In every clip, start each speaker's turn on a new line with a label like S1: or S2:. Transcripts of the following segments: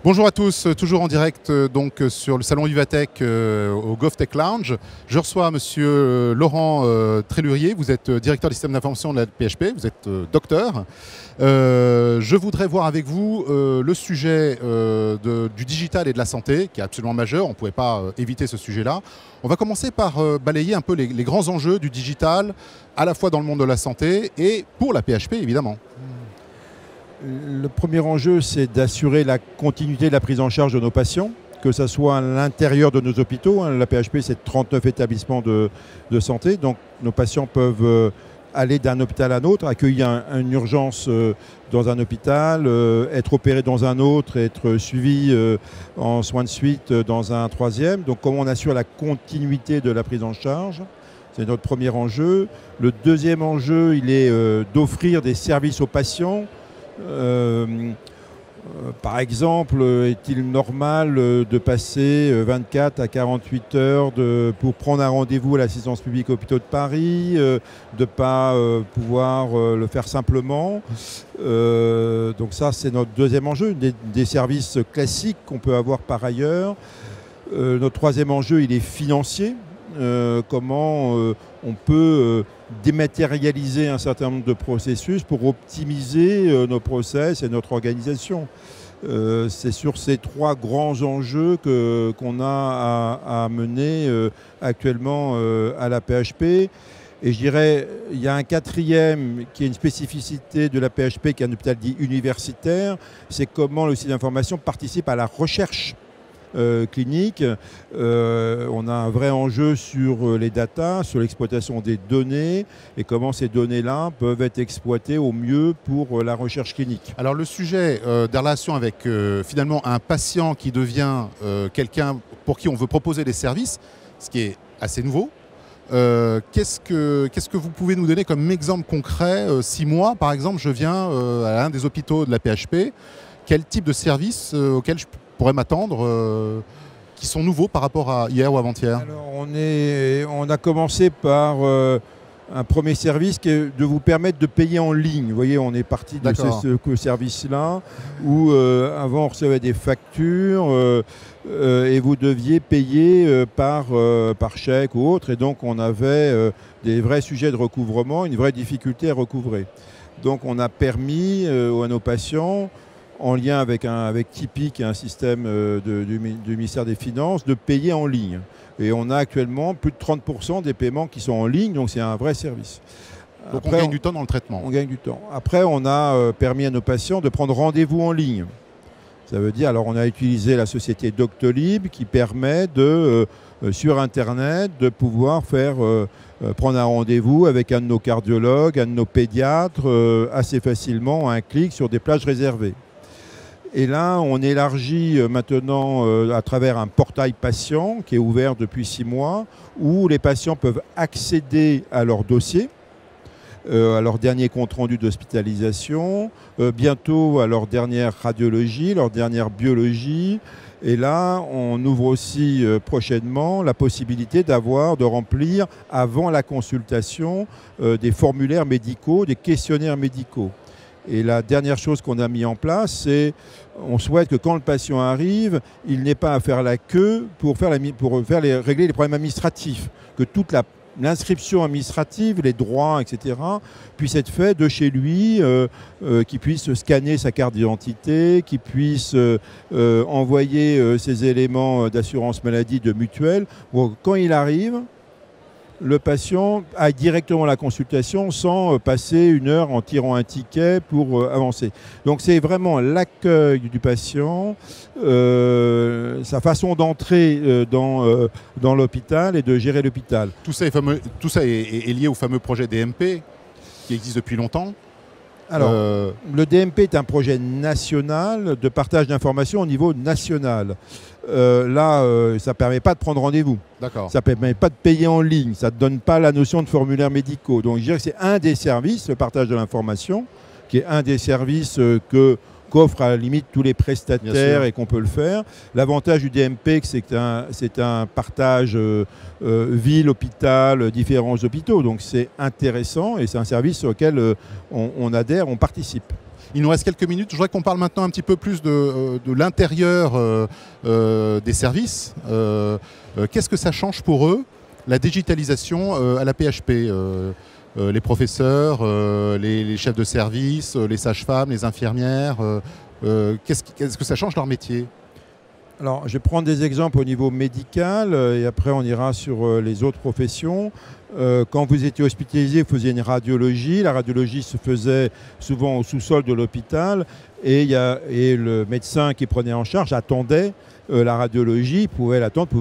S1: Bonjour à tous, toujours en direct donc sur le salon Vivatech au GovTech Lounge. Je reçois monsieur Laurent Trélurier, vous êtes directeur des systèmes d'information de la PHP, vous êtes docteur. Je voudrais voir avec vous le sujet du digital et de la santé, qui est absolument majeur, on ne pouvait pas éviter ce sujet-là. On va commencer par balayer un peu les grands enjeux du digital, à la fois dans le monde de la santé et pour la PHP évidemment.
S2: Le premier enjeu, c'est d'assurer la continuité de la prise en charge de nos patients, que ce soit à l'intérieur de nos hôpitaux. La PHP, c'est 39 établissements de santé. Donc, nos patients peuvent aller d'un hôpital à un autre, accueillir une urgence dans un hôpital, être opéré dans un autre, être suivi en soins de suite dans un troisième. Donc, comment on assure la continuité de la prise en charge ? C'est notre premier enjeu. Le deuxième enjeu, il est d'offrir des services aux patients. Par exemple, est-il normal de passer 24 à 48 heures pour prendre un rendez-vous à l'assistance publique hôpitaux de Paris, de ne pas pouvoir le faire simplement. Donc ça, c'est notre deuxième enjeu, des services classiques qu'on peut avoir par ailleurs. Notre troisième enjeu, il est financier. Comment on peut dématérialiser un certain nombre de processus pour optimiser nos process et notre organisation. C'est sur ces trois grands enjeux qu'on a à mener actuellement à la PHP. Et je dirais, il y a un quatrième qui est une spécificité de la PHP, qui est un hôpital dit universitaire, c'est comment le système d'information participe à la recherche clinique. On a un vrai enjeu sur les datas, sur l'exploitation des données et comment ces données-là peuvent être exploitées au mieux pour la recherche clinique.
S1: Alors le sujet des relations avec finalement un patient qui devient quelqu'un pour qui on veut proposer des services, ce qui est assez nouveau. Qu'est-ce que vous pouvez nous donner comme exemple concret? Si moi, par exemple, je viens à l'un des hôpitaux de la PHP, quel type de service auquel je pourrais m'attendre qui sont nouveaux par rapport à hier ou avant-hier?
S2: Alors on a commencé par un premier service qui est de vous permettre de payer en ligne. Vous voyez, on est parti de ce service-là où avant on recevait des factures et vous deviez payer par chèque ou autre. Et donc on avait des vrais sujets de recouvrement, une vraie difficulté à recouvrer. Donc on a permis à nos patients, en lien avec Tipeee, qui est un système du ministère des Finances, de payer en ligne. Et on a actuellement plus de 30% des paiements qui sont en ligne, donc c'est un vrai service.
S1: Donc après, on gagne du temps dans le traitement.
S2: On gagne du temps. Après, on a permis à nos patients de prendre rendez-vous en ligne. Ça veut dire, alors on a utilisé la société Doctolib qui permet sur Internet de pouvoir prendre un rendez-vous avec un de nos cardiologues, un de nos pédiatres, assez facilement, à un clic sur des plages réservées. Et là, on élargit maintenant à travers un portail patient qui est ouvert depuis 6 mois, où les patients peuvent accéder à leur dossier, à leur dernier compte-rendu d'hospitalisation, bientôt à leur dernière radiologie, leur dernière biologie. Et là, on ouvre aussi prochainement la possibilité de remplir avant la consultation des formulaires médicaux, des questionnaires médicaux. Et la dernière chose qu'on a mis en place, c'est on souhaite que quand le patient arrive, il n'ait pas à faire la queue pour régler les problèmes administratifs, que toute l'inscription administrative, les droits, etc., puisse être fait de chez lui, qu'il puisse scanner sa carte d'identité, qu'il puisse envoyer ses éléments d'assurance maladie, de mutuelle. Bon, quand il arrive, le patient a directement la consultation sans passer 1 heure en tirant un ticket pour avancer. Donc c'est vraiment l'accueil du patient, sa façon d'entrer dans l'hôpital et de gérer l'hôpital.
S1: Tout ça est lié au fameux projet DMP qui existe depuis longtemps.
S2: Alors, le DMP est un projet national de partage d'informations au niveau national. Là, ça ne permet pas de prendre rendez-vous.
S1: D'accord.
S2: Ça ne permet pas de payer en ligne. Ça ne donne pas la notion de formulaires médicaux. Donc, je dirais que c'est un des services, le partage de l'information, qui est un des services qu'offrent à la limite tous les prestataires et qu'on peut le faire. L'avantage du DMP, c'est un partage ville, hôpital, différents hôpitaux. Donc, c'est intéressant et c'est un service auquel on adhère, on participe.
S1: Il nous reste quelques minutes. Je voudrais qu'on parle maintenant un petit peu plus de l'intérieur des services. Qu'est-ce que ça change pour eux, la digitalisation à la PHP les professeurs, les chefs de service, les sages-femmes, les infirmières, qu'est-ce que ça change leur métier?
S2: Alors, je vais prendre des exemples au niveau médical et après on ira sur les autres professions. Quand vous étiez hospitalisé, vous faisiez une radiologie. La radiologie se faisait souvent au sous-sol de l'hôpital et le médecin qui prenait en charge attendait la radiologie, pouvait attendre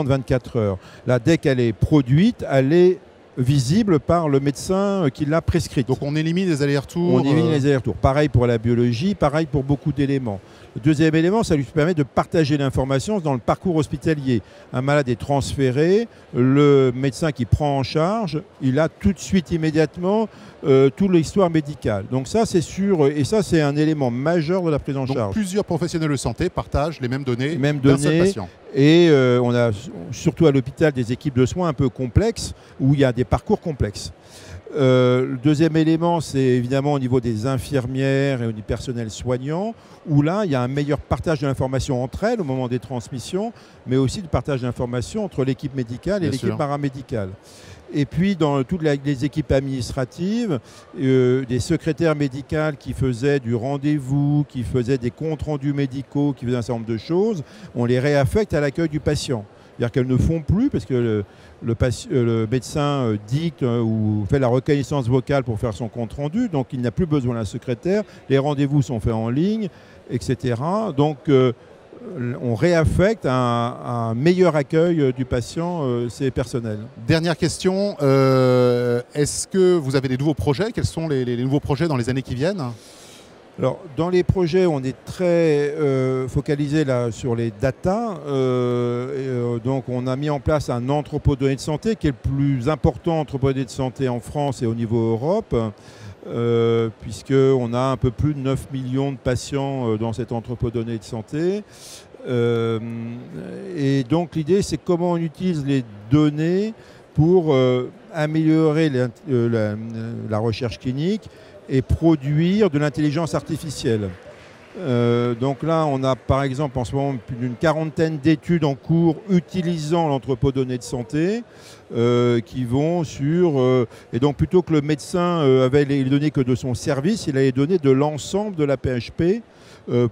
S2: 24 heures. Là, dès qu'elle est produite, elle est visible par le médecin qui l'a prescrite.
S1: Donc on élimine les allers-retours.
S2: On élimine les allers-retours. Pareil pour la biologie, pareil pour beaucoup d'éléments. Le deuxième élément, ça lui permet de partager l'information dans le parcours hospitalier. Un malade est transféré, le médecin qui prend en charge, il a tout de suite, immédiatement, toute l'histoire médicale. Donc ça, c'est sûr, et ça, c'est un élément majeur de la prise en charge.
S1: Donc plusieurs professionnels de santé partagent les mêmes données d'un seul patient.
S2: Et on a surtout à l'hôpital des équipes de soins un peu complexes, où il y a des parcours complexes. Le deuxième élément, c'est évidemment au niveau des infirmières et du personnel soignant, où là, il y a un meilleur partage de l'information entre elles au moment des transmissions, mais aussi du partage d'informations entre l'équipe médicale et l'équipe paramédicale. Et puis, dans toutes les équipes administratives, des secrétaires médicales qui faisaient du rendez-vous, qui faisaient des comptes rendus médicaux, qui faisaient un certain nombre de choses, on les réaffecte à l'accueil du patient. C'est-à-dire qu'elles ne font plus, parce que le médecin dicte ou fait la reconnaissance vocale pour faire son compte rendu, donc il n'a plus besoin d'un secrétaire, les rendez-vous sont faits en ligne, etc. Donc on réaffecte un meilleur accueil du patient, c'est personnel.
S1: Dernière question, est-ce que vous avez des nouveaux projets? Quels sont les nouveaux projets dans les années qui viennent?
S2: Alors, dans les projets, on est très focalisé là, sur les data. Donc, on a mis en place un entrepôt de données de santé qui est le plus important entrepôt de données de santé en France et au niveau Europe, puisqu'on a un peu plus de 9 millions de patients dans cet entrepôt de données de santé. Et donc, l'idée, c'est comment on utilise les données pour améliorer la recherche clinique et produire de l'intelligence artificielle. Donc là, on a par exemple en ce moment plus d'une quarantaine d'études en cours utilisant l'entrepôt de données de santé qui vont sur... et donc plutôt que le médecin avait les données que de son service, il a les données de l'ensemble de la PHP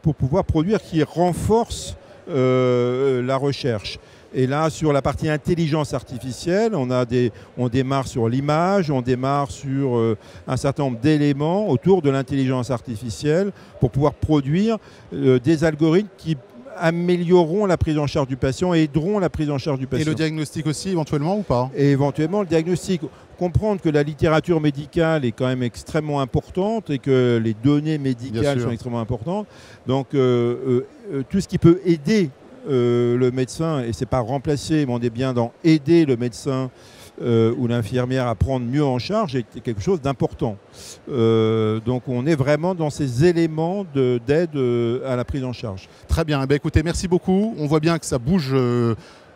S2: pour pouvoir produire, qui renforce la recherche. Et là, sur la partie intelligence artificielle, on démarre sur l'image, on démarre sur un certain nombre d'éléments autour de l'intelligence artificielle pour pouvoir produire des algorithmes qui amélioreront la prise en charge du patient et aideront la prise en charge du patient.
S1: Et le diagnostic aussi, éventuellement, ou pas?
S2: Et éventuellement, le diagnostic. Comprendre que la littérature médicale est quand même extrêmement importante et que les données médicales sont extrêmement importantes. Donc, tout ce qui peut aider le médecin, et c'est pas remplacer, mais on est bien dans aider le médecin ou l'infirmière à prendre mieux en charge, est quelque chose d'important. Donc on est vraiment dans ces éléments d'aide à la prise en charge.
S1: Très bien, eh bien, écoutez, merci beaucoup. On voit bien que ça bouge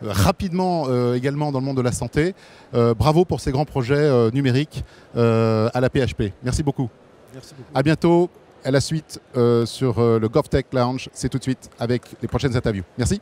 S1: rapidement également dans le monde de la santé. Bravo pour ces grands projets numériques à la PHP. Merci beaucoup.
S2: Merci beaucoup.
S1: À bientôt. À la suite sur le GovTech Lounge, c'est tout de suite avec les prochaines interviews. Merci.